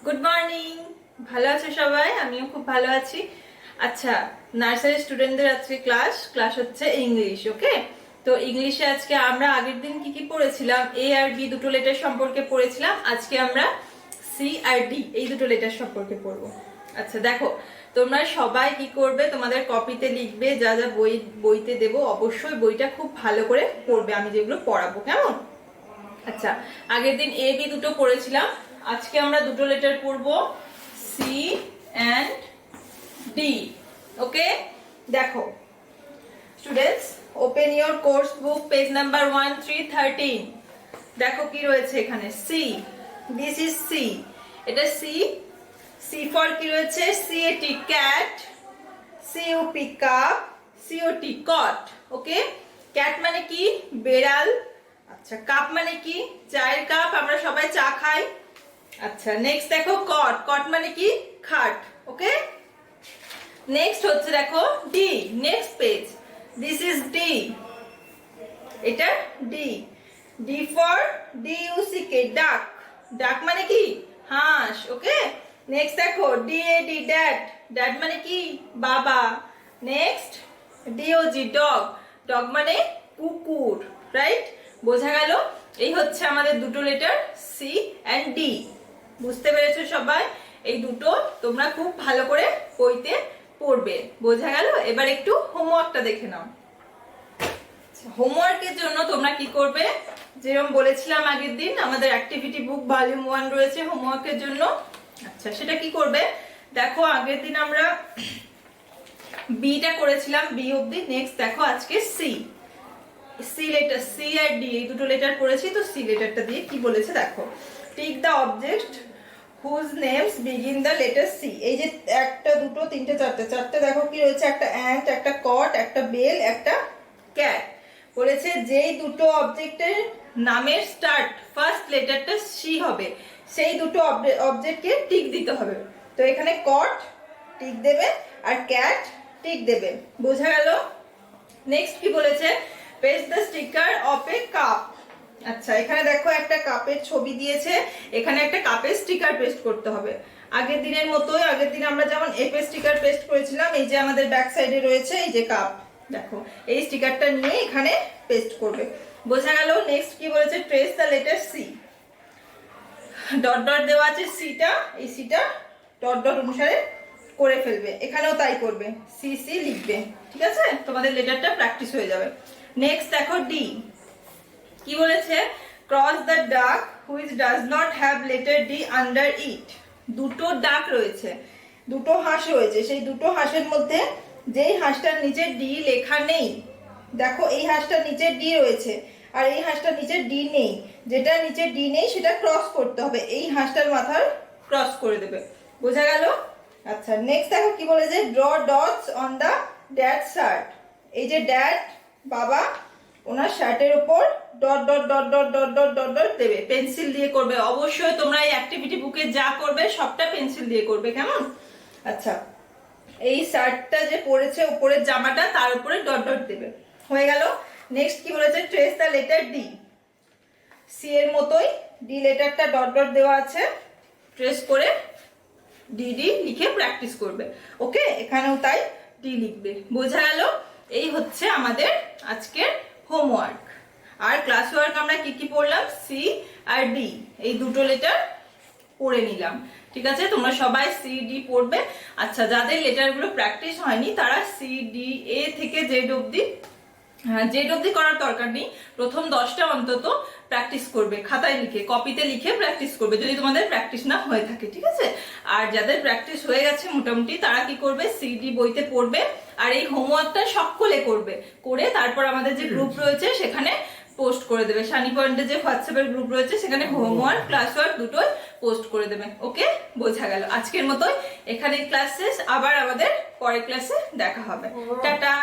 Good morning. ভালো আছো সবাই? আমিও খুব ভালো আছি। আচ্ছা, নার্সারি স্টুডেন্টদের আজকে ক্লাস হচ্ছে ইংলিশ। ওকে, তো ইংলিশে আজকে আমরা আগের দিন কি কি পড়েছিলাম, এ আর বি দুটো লেটার সম্পর্কে পড়েছিলাম। আজকে আমরা সি আর ডি এই দুটো লেটার সম্পর্কে পড়বো। আচ্ছা দেখো, তোমরা সবাই কি করবে, তোমাদের কপিতে লিখবে যা যা বইতে দেবো, অবশ্যই বইটা খুব ভালো করে পড়বে আমি যেগুলো পড়াবো, কেমন? আচ্ছা, আগের দিন এ বি দুটো পড়েছিলাম, আজকে আমরা দুটো লেটার পড়বো, সি এন্ড ডি। ওকে, দেখো students, open your course book, page number 1313। দেখো কি রয়েছে এখানে, সি, দিস ইজ সি, এটা সি। সি ফর কি রয়েছে, C A T cat, C U P cup, C O T cot. Okay, cat মানে কি, বেড়াল। আচ্ছা, কাপ মানে কি, চায়ের কাপ, আমরা সবাই চা খাই। আচ্ছা, নেক্সট দেখো কট, কট মানে কি, খাট। ওকে, নেক্সট হচ্ছে দেখো D, next page, this is D, এটা ডি। ডি ফর ডিইউসিকে, ডাক, ডাক মানে কি, হাঁস। ওকে, নেক্সট দেখো ডিএডি, ড্যাড, ড্যাড মানে কি, বাবা। নেক্সট ডিওজি, ডগ, ডগ মানে কুকুর। রাইট, বোঝা গেল? এই হচ্ছে আমাদের দুটো লেটার সি এন্ড ডি। বুঝতে পেরেছো সবাই? এই দুটো তোমরা খুব ভালো করে বইতে পড়বে, বোঝা গেল? এবার একটু হোমওয়ার্কটা দেখে নাও। হোমওয়ার্কের জন্য তোমরা কি করবে, যেরকম বলেছিলাম আগের দিন, আমাদের অ্যাক্টিভিটি বুক ভলিউম 1 রয়েছে হোমওয়ার্কের জন্য। আচ্ছা, সেটা কি করবে, দেখো আগের দিন আমরা বিটা করেছিলাম, বি অবধি। নেক্সট দেখো আজকে সি, সি লেটার, সি আর ডি এই দুটো লেটার পড়েছি, তো সি লেটারটা দিয়ে কি বলেছে দেখো, tick the object whose names begin the letter C. এই যে একটা দুটো তিনটে চারটে দেখো কি রয়েছে, একটা অ্যান্ট, একটা কট, একটা বেল, একটা ক্যাট। বলেছে যেই দুটো অবজেক্টের নামের স্টার্ট ফার্স্ট লেটারটা সি হবে, সেই দুটো অবজেক্টকে টিক দিতে হবে। তো এখানে কট টিক দেবে আর ক্যাট টিক দেবে, বোঝা গেল? নেক্সট কি বলেছে, paste the sticker of a cup. আচ্ছা, এখানে দেখো একটা কাপের ছবি দিয়েছে, এখানে একটা কাপের স্টিকার পেস্ট করতে হবে। আগের দিনের মতোই, আগের দিন আমরা যেমন এপে স্টিকার পেস্ট করেছিলাম, এই যে আমাদের ব্যাক সাইডে রয়েছে এই যে কাপ, দেখো এই স্টিকারটা নিয়ে এখানে পেস্ট করবে, বোঝা গেল? নেক্সট কি বলেছে, trace the letter C, dot dot দেওয়া আছে সিটা, এই সিটা ডট ডট অনুসারে করে ফেলবে, এখানেও তাই করবে, সি সি লিখবে। ঠিক আছে, তোমাদের লেটারটা প্র্যাকটিস হয়ে যাবে। নেক্সট দেখো ডি, কি বলেছে, ক্রস দ্য ডাক which does not have letter D under ইট। দুটো ডাক রয়েছে, দুটো হাঁস রয়েছে, সেই দুটো হাঁসের মধ্যে যেই হাঁসটার নিচে ডি লেখা নেই, দেখো এই হাঁসটার নিচে ডি রয়েছে আর এই হাঁসটার নিচে ডি নেই, যেটা নিচে ডি নেই সেটা ক্রস করতে হবে, এই হাঁসটার মাথার ক্রস করে দেবে, বোঝা গেল? আচ্ছা, নেক্সট দেখো কি বলেছে, draw dots on the dad shirt. এই যে ড্যাড, বাবা, ওনার শার্টের উপর dot dot dot dot dot dot dot dot দেবে, পেন্সিল দিয়ে করবে। অবশ্যই তোমরা এই অ্যাক্টিভিটি বুকে যা করবে সবটা পেন্সিল দিয়ে করবে, কেমন? আচ্ছা, এই শার্টটা যে পরেছে উপরের জামাটা, তার উপরে ডট ডট দেবে, হয়ে গেল। নেক্সট কি বলেছে, trace the letter D, C এর মতোই ডি লেটারটা ডট ডট দেওয়া আছে, ট্রেস করে ডি ডি লিখে প্র্যাকটিস করবে। ওকে, এখানেও তাই ডি লিখবে, বোঝা গেল? এই হচ্ছে আমাদের আজকের হোমওয়ার্ক। আর ক্লাস ওয়ার্ক আমরা কি কি পড়লাম, সি আর ডি এই দুটো লেটার পড়ে নিলাম। ঠিক আছে, তোমরা সবাই সি ডি পড়বে। আচ্ছা, যাদের লেটারগুলো প্র্যাকটিস হয়নি তারা সি ডি এ থেকে জেড অবধি, জেড অবধি করার দরকার নেই, প্রথম 10টা অন্তত প্র্যাকটিস করবে, খাতায় লিখে কপিতে লিখে প্র্যাকটিস করবে যদি তোমাদের প্র্যাকটিস না হয়ে থাকে। ঠিক আছে, আর যাদের প্র্যাকটিস হয়ে গেছে মোটামুটি, তারা কি করবে, সিডি বইতে পড়বে আর এই হোমওয়ার্কটা সকলে করবে, করে তারপর আমাদের যে গ্রুপ রয়েছে সেখানে পোস্ট করে দেবে। সানি পয়েন্টে যে হোয়াটসঅ্যাপের গ্রুপ রয়েছে সেখানে হোমওয়ার্ক ক্লাস ওয়ার্ক দুটোই পোস্ট করে দেবে। ওকে, বোঝা গেল? আজকের মতোই এখানে ক্লাস শেষ, আবার আমাদের পরের ক্লাসে দেখা হবে। টাটা।